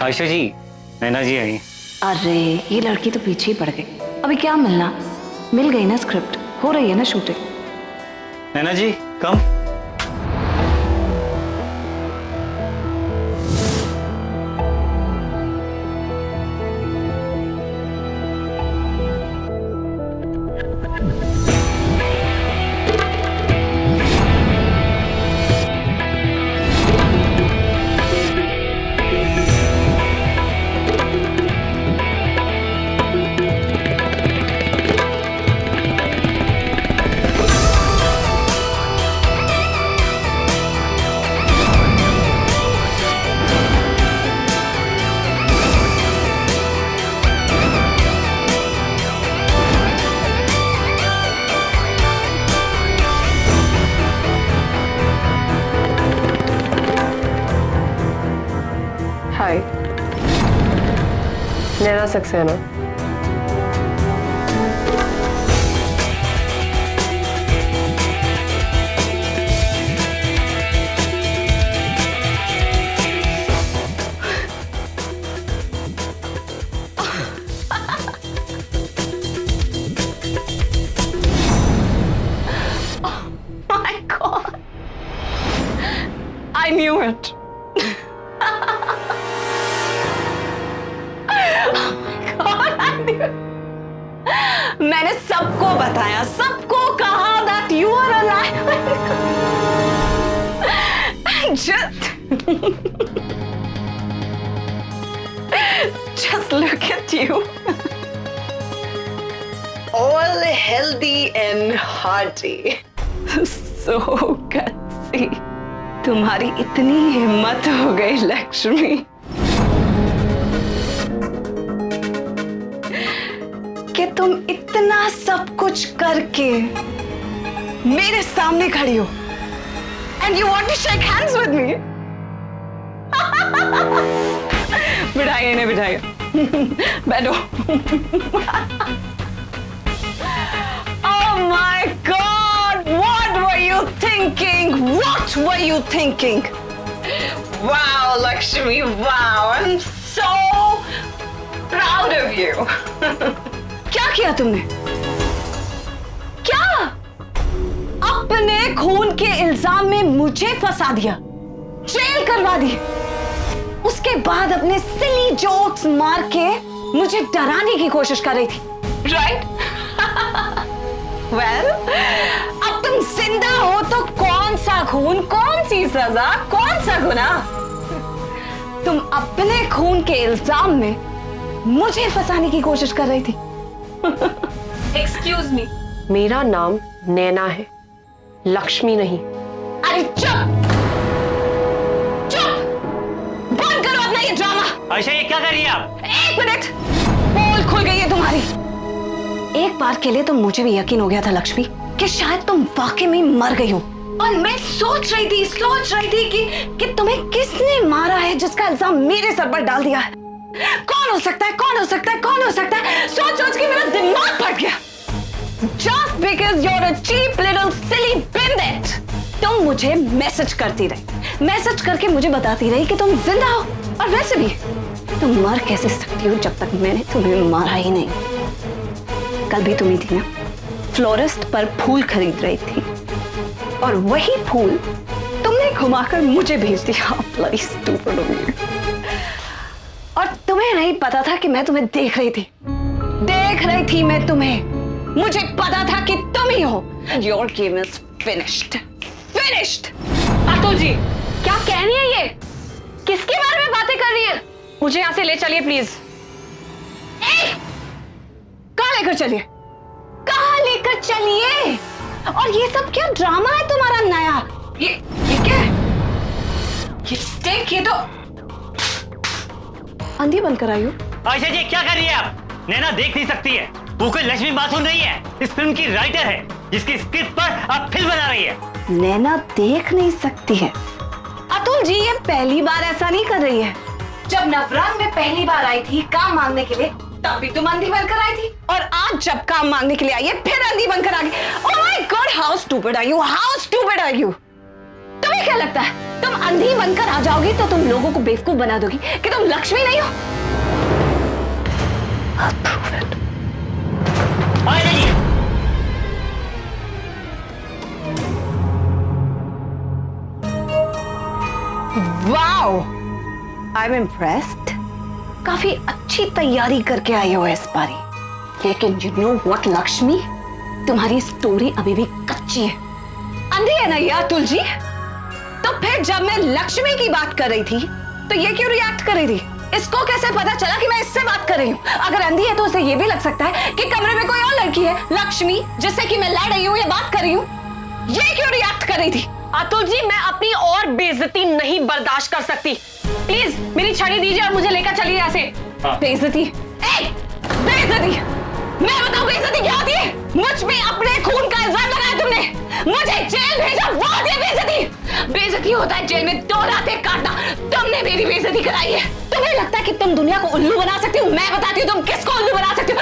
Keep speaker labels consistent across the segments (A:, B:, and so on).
A: आयशा जी, नैना जी आई।
B: अरे ये लड़की तो पीछे ही पड़ गई। अभी क्या मिलना, मिल गई ना स्क्रिप्ट, हो रही है ना shooting.
A: Naina ji come.
C: Hi, Naina Saxena.
B: My God, I knew it. मैंने सबको बताया, सबको कहा that you are alive. Just look at you. All healthy and hearty. So gutsy. तुम्हारी इतनी हिम्मत हो गई लक्ष्मी कि तुम इतना सब कुछ करके मेरे सामने खड़ी हो and you want to shake hands with me? बिठाइए इन्हें, बिठाइए। बैठो। Oh my God! What were you thinking? What were you thinking? Wow, Lakshmi, wow! I'm so proud of you. क्या किया तुमने? क्या? अपने खून के इल्जाम में मुझे फंसा दिया, जेल करवा दी, उसके बाद अपने सिली जोक्स मार के मुझे डराने की कोशिश कर रही थी, राइट? वेल, अब तुम जिंदा हो तो कौन सा खून, कौन सी सजा, कौन सा गुनाह? तुम अपने खून के इल्जाम में मुझे फंसाने की कोशिश कर रही थी।
C: एक्सक्यूज मी, मेरा नाम नैना है, लक्ष्मी नहीं।
B: अरे चुप, चुप, बंद करो अपना ये ड्रामा।
A: आयशा ये क्या कर रही है आप?
B: एक मिनट, पोल खुल गई है तुम्हारी। एक बार के लिए तो मुझे भी यकीन हो गया था लक्ष्मी कि शायद तुम वाकई में मर गई हो, और मैं सोच रही थी कि तुम्हें किसने मारा है जिसका इल्जाम मेरे सर पर डाल दिया है। कौन हो सकता है, कौन हो सकता है, कौन हो सकता है? सोच सोच के मेरा दिमाग फट गया। Just because you're a cheap little silly bimbit, तुम मुझे मैसेज करती रही, मैसेज करके मुझे बताती रही कि तुम जिंदा हो, और वैसे भी तुम मर कैसे सकती हो जब तक मैंने तुम्हें मारा ही नहीं। कल भी तुम ही थी ना, फ्लोरिस्ट पर फूल खरीद रही थी, और वही फूल तुमने घुमाकर मुझे भेज दिया। Bloody stupid of you. और तुम्हें नहीं पता था कि मैं तुम्हें देख रही थी मैं तुम्हें, मुझे पता था कि तुम ही हो। Your game is finished.
C: Atul ji, क्या कह रही है ये? किसके बारे में बातें कर रही है? मुझे यहाँ से ले चलिए प्लीज।
B: कहाँ लेकर चलिए? और ये सब क्या ड्रामा है तुम्हारा नया? ये क्या है? ये स्टेक, ये तो अंधी बंद कर आई हो।
A: आयशा जी क्या कर रही है आप? नैना देख नहीं सकती है, वो कोई लक्ष्मी मासूम नहीं है, इस फिल्म की राइटर है जिसकी स्क्रिप्ट पर आप फिल्म बना रही है।
B: नैना देख नहीं सकती है? अतुल जी ये पहली बार ऐसा नहीं कर रही है। जब नवरात्र में पहली बार आई थी काम मांगने के लिए, तब भी तुम अंधी बनकर आई थी, और आज जब काम मांगने के लिए आई है फिर अंधी बनकर आ गई। Oh my God, how stupid are you, how stupid are you? तुम्हें क्या लगता है तुम अंधी बनकर आ जाओगी तो तुम लोगों को बेवकूफ बना दोगी कि तुम लक्ष्मी नहीं हो? I'll prove it.
A: आ जाइए।
B: Wow, I am impressed. काफी अच्छी तैयारी करके आई हो इस बारी। लेकिन यू नो व्हाट लक्ष्मी, तुम्हारी स्टोरी अभी भी कच्ची है। अंधी है ना ये अतुल जी? तो फिर जब मैं लक्ष्मी की बात कर रही थी तो ये क्यों रिएक्ट कर रही थी? इसको कैसे पता चला कि मैं इससे बात कर रही हूँ? अगर अंधी है तो उसे ये भी लग सकता है कि कमरे में कोई और लड़की है, लक्ष्मी, जिससे कि मैं लड़ रही हूँ या बात कर रही हूँ। ये क्यों रिएक्ट कर रही थी?
C: अतुल जी, मैं अपनी और बेइज्जती नहीं बर्दाश्त कर सकती। प्लीज मेरी छड़ी दीजिए और मुझे लेकर चलिए यहाँ से।
B: बेइज्जती? बेइज्जती? मैं बताऊं बेइज्जती क्या होती है? मुझ पे अपने खून का इल्जाम लगाया तुमने, मुझे जेल भेजा, वो होती है बेइज्जती। बेइज्जती होता है जेल में 2 रातें काटना। तुमने मेरी बेइज्जती कराई है। तुम्हें लगता है कि तुम दुनिया को उल्लू बना सकती हो? मैं बताती हूँ तुम किसको उल्लू बना सकती हो।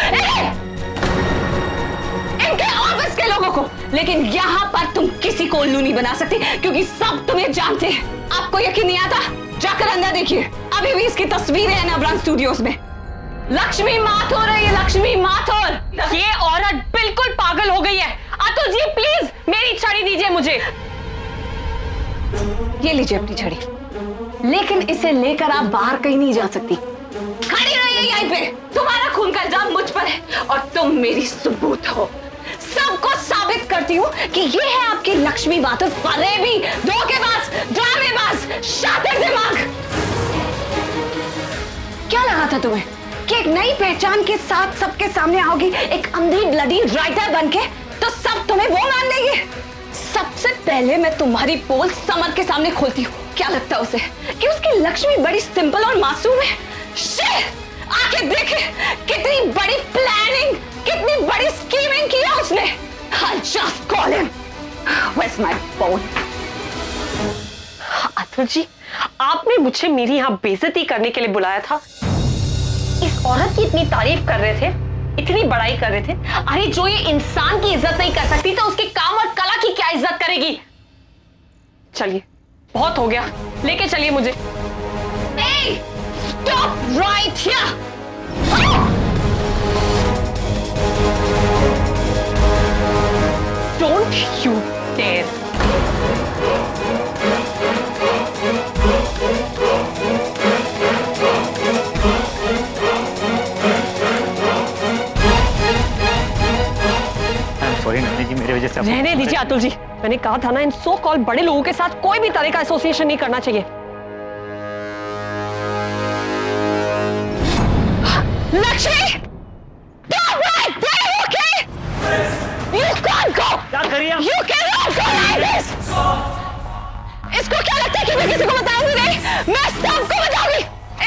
B: इनके ऑफिस के लोगों को। लेकिन यहाँ पर तुम किसी को उल्लू नहीं बना सकती क्योंकि सब तुम्हें जानते हैं। आपको यकीन नहीं आता? जाकर अंदर देखिए, अभी भी इसकी तस्वीरें हैं नवरंग स्टूडियोज में। लक्ष्मी माथुर है ये, लक्ष्मी माथुर।
C: ये औरत बिल्कुल पागल हो गई है। अतुल जी प्लीज मेरी छड़ी दीजिए मुझे।
B: ये लीजिए अपनी छड़ी, लेकिन इसे लेकर आप बाहर कहीं नहीं जा सकती। खड़ी रहिए यहीं पे। तुम्हारा खून का इल्जाम मुझ पर है और तुम मेरी सबूत हो। सबको साबित करती हूँ कि ये है आपकी लक्ष्मी माथुर, फरेबी, धोखेबाज, ड्रामेबाज, शातिर दिमाग। क्या लगा था तुम्हें कि एक नई पहचान के साथ सबके सामने आओगी, एक अंधी ब्लडी राइटर बनके, तो सब तुम्हें वो मान लेंगे? सबसे पहले मैं तुम्हारी पोल समर के सामने खोलती हूँ। क्या लगता है उसे कि उसकी लक्ष्मी बड़ी सिंपल और मासूम है? आके देखे कितनी बड़ी प्लानिंग, कितनी बड़ी स्कीमिंग किया उसने। I'll just call him. Where's my phone?
C: Atul ji, आपने मुझे मेरी यहाँ बेइज्जती करने के लिए बुलाया था। इस औरत की इतनी तारीफ कर रहे थे, इतनी बड़ाई कर रहे थे। अरे जो ये इंसान की इज्जत नहीं कर सकती तो उसके काम और कला की क्या इज्जत करेगी? चलिए, बहुत हो गया, लेके चलिए मुझे।
B: Hey, stop right here.
C: Don't you dare.
A: Sorry Nandi ji, मेरे वजह से
C: रहने दीजिए अतुल जी। मैंने कहा था ना, इन सो कॉल बड़े लोगों के साथ कोई भी तरह का एसोसिएशन नहीं करना चाहिए।
B: Lakshmi, stop right there, okay? You can't go.
A: क्या करिए आप?
B: You cannot go like this. इसको क्या लगता है कि मैं किसी को बताऊंगी नहीं? मैं सबको बताऊंगी।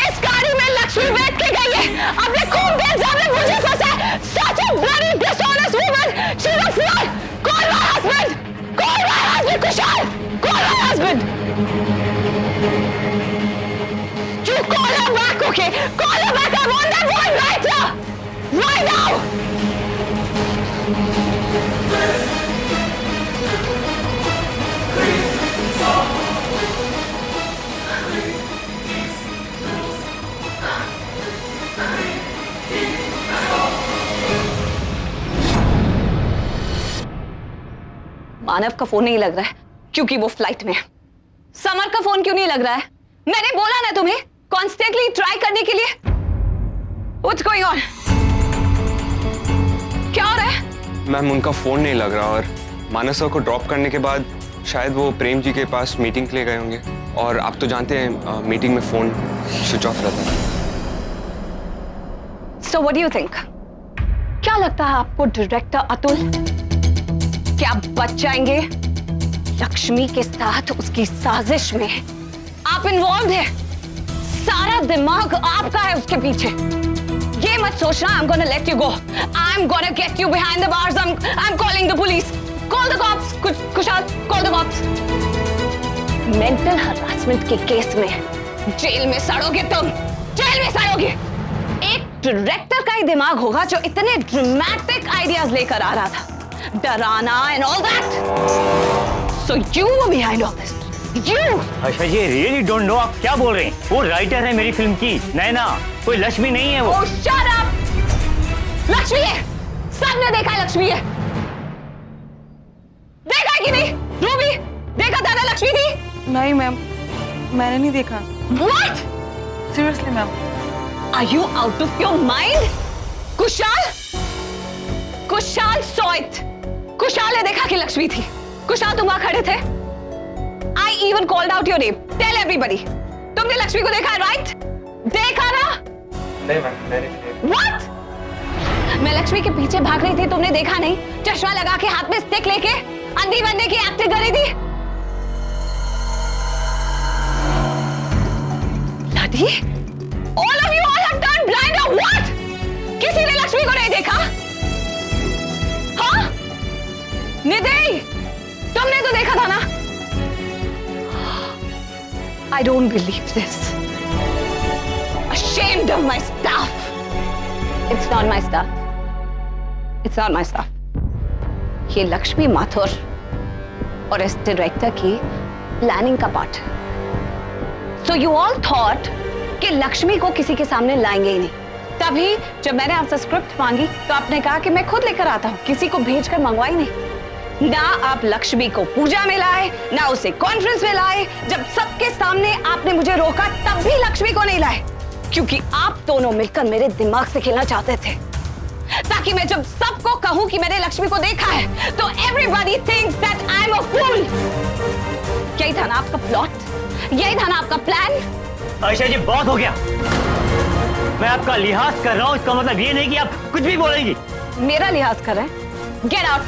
B: इस गाड़ी में लक्ष्मी बैठ के गई है, अपने खून के इल्जाम में मुझे फंसा है। Such a bloody dishonest woman. She's a fraud. Call my husband. Call my husband, Kushal. Call my husband. You call her back, okay? Call her back. I want that woman right now. Right now. मानव का phone नहीं लग रहा है क्योंकि वो flight में है। Summer का फोन क्यों नहीं लग रहा है? मैंने बोला ना तुम्हें कॉन्स्टेंटली ट्राई करने के लिए। What's going on? क्या हो रहा है?
D: मैम, उनका फोन नहीं लग रहा और मानस सर को ड्रॉप करने के बाद शायद वो प्रेम जी के पास मीटिंग के लिए गए होंगे। और आप तो जानते हैं मीटिंग में फोन स्विच ऑफ रहता है।
B: So what do you think? क्या लगता है आपको डायरेक्टर अतुल? क्या बच जाएंगे? लक्ष्मी के साथ उसकी साजिश में आप इन्वॉल्व हैं। सारा दिमाग आपका है उसके पीछे। ये मत सोचना I'm gonna let you go. I'm gonna get you behind the bars. I'm calling the police. Call the cops. Kushal, call the cops. Mental harassment के केस में जेल में सड़ोगे तुम। जेल में सड़ोगे। एक डायरेक्टर का ही दिमाग होगा जो इतने ड्रामेटिक आइडियाज लेकर आ रहा था, डराना and all that. So you were behind all this.
C: You!
A: Ayesha ji really don't know आप क्या बोल रहे हैं। वो राइटर है मेरी फिल्म की, नैना, कोई लक्ष्मी नहीं है वो।
C: Oh, shut up! लक्ष्मी है, सबने देखा है लक्ष्मी है। देखा है कि नहीं? रूबी, देखा था ना लक्ष्मी थी?
E: नहीं मैम, मैंने नहीं देखा।
C: What?
E: Seriously ma'am.
C: Are you out of your mind? Kushal? Kushal saw it. Kushal ने देखा कि लक्ष्मी थी। कुशाल तुम वहां खड़े थे? I even called out your name. Tell everybody. तुमने लक्ष्मी को देखा है, right? देखा ना?
D: नहीं मैम, मैंने
C: What? मैं लक्ष्मी के पीछे भाग रही थी, तुमने देखा नहीं? चश्मा लगा के हाथ में स्टिक लेके अंधी बनने की एक्टिंग कर रही थी। Bloody? All of you all have turned blind or what? किसी ने लक्ष्मी को नहीं देखा? हाँ? निधि, तुमने तो देखा था ना? I don't believe this. Ashamed of my stuff. It's not my stuff. It's not my stuff. ये लक्ष्मी माथुर और इस डायरेक्टर की प्लानिंग का पार्ट है। So you all thought कि लक्ष्मी को किसी के सामने लाएंगे ही नहीं। तभी जब मैंने आपसे स्क्रिप्ट मांगी तो आपने कहा कि मैं खुद लेकर आता हूँ, किसी को भेजकर मंगवाई नहीं। ना आप लक्ष्मी को पूजा में लाए, ना उसे कॉन्फ्रेंस में लाए। जब सबके सामने आपने मुझे रोका तब भी लक्ष्मी को नहीं लाए, क्योंकि आप दोनों मिलकर मेरे दिमाग से खेलना चाहते थे, ताकि मैं जब सबको कहूं कि मैंने लक्ष्मी को देखा है तो everybody thinks that I am a fool. यही था ना आपका प्लॉट? यही था ना आपका प्लान?
A: आयशा जी बहुत हो गया। मैं आपका लिहाज कर रहा हूँ, इसका मतलब ये नहीं कि आप कुछ भी बोलेंगी।
C: मेरा लिहाज कर रहे हैं? Get out!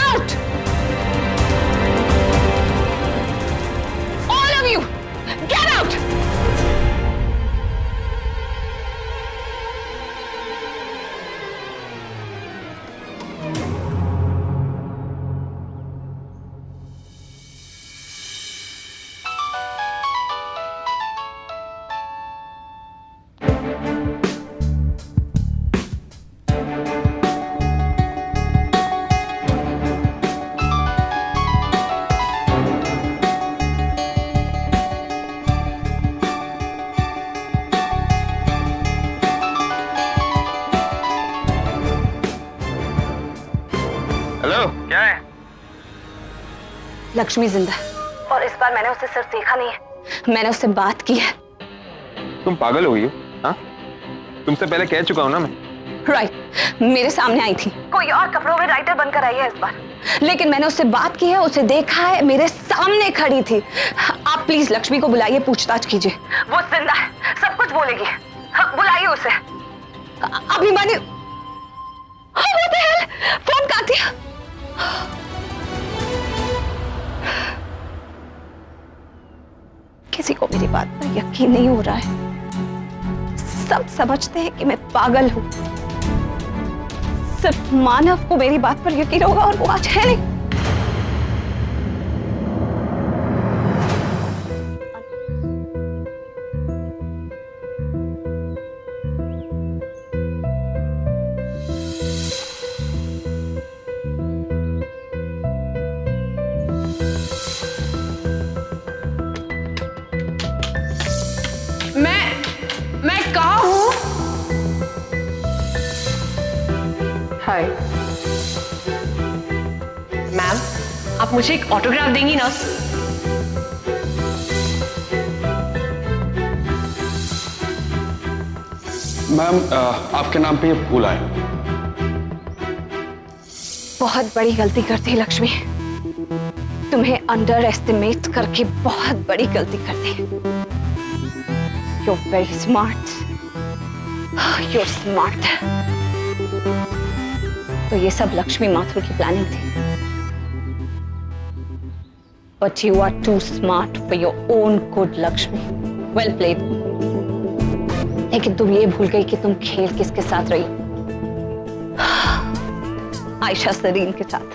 C: Out! All of you get out!
D: Hello, क्या है?
C: लक्ष्मी जिंदा है और इस बार मैंने उसे सिर्फ देखा नहीं है, मैंने उससे बात की है।
D: तुम पागल हो गई हो? हाँ? तुमसे पहले कह चुका हूँ ना मैं।
C: राइट, मेरे सामने आई थी, कोई और कपड़ों में राइटर बनकर आई है इस बार, लेकिन मैंने उससे बात की है, उसे देखा है, मेरे सामने खड़ी थी। आप प्लीज लक्ष्मी को बुलाइए, पूछताछ कीजिए। वो जिंदा है, सब कुछ बोलेगी। हाँ, बुलाइए उसे। अभिमानी, फोन काट दिया। किसी को मेरी बात पर यकीन नहीं हो रहा है। सब समझते हैं कि मैं पागल हूं। सिर्फ मानव को मेरी बात पर यकीन होगा और वो आज है नहीं।
E: मैं कहाँ हूँ?
C: हाय
E: मैम, आप मुझे एक ऑटोग्राफ देंगी ना?
F: मैम, आपके नाम पे ये फूल आए।
C: बहुत बड़ी गलती करती लक्ष्मी, तुम्हें अंडर एस्टिमेट करके बहुत बड़ी गलती करती। You're very smart. You're smart. तो ये सब लक्ष्मी माथुर की प्लानिंग थी। But you are too smart for your own good, Lakshmi. Well played. लेकिन तुम ये भूल गई कि तुम खेल किसके साथ रही? आयशा सरीन के साथ।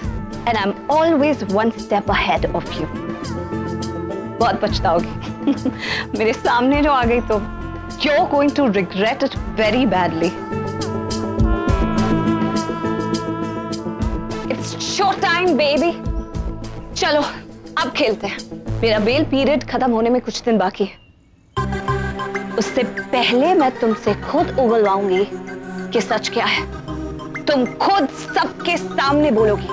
C: And I'm always one step ahead of you. बहुत पछताओगी। मेरे सामने जो आ गई तो you're going to regret it very badly. It's show time, baby.
B: चलो अब खेलते हैं। मेरा बेल पीरियड खत्म होने में कुछ दिन बाकी है। उससे पहले मैं तुमसे खुद उगलवाऊंगी कि सच क्या है। तुम खुद सबके सामने बोलोगी।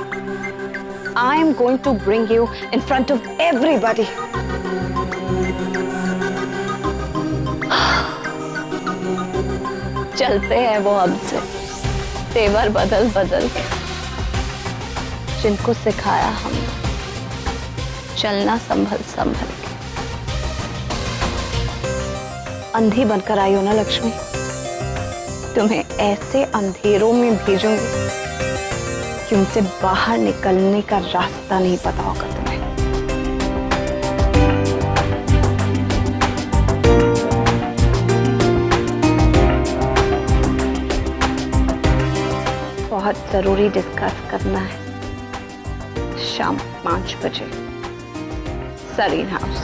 B: I am going to bring you in front of everybody. चलते हैं वो हमसे तेवर बदल बदल के, जिनको सिखाया हमने चलना संभल संभल के। अंधी बनकर आई हो ना लक्ष्मी, तुम्हें ऐसे अंधेरों में भेजूंगी कि उनसे बाहर निकलने का रास्ता नहीं पता होगा तुम्हें। बहुत जरूरी डिस्कस करना है शाम 5 बजे सरीन हाउस।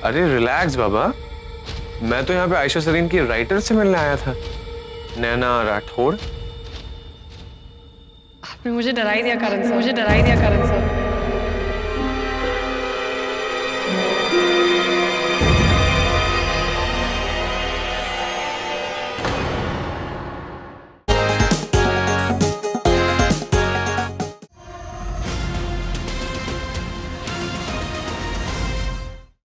D: अरे रिलैक्स बाबा, मैं तो यहाँ पे आयशा सरीन की राइटर से मिलने आया था, नैना राठौड़।
E: आपने मुझे डरा ही दिया करण से, मुझे डरा ही दिया करण से।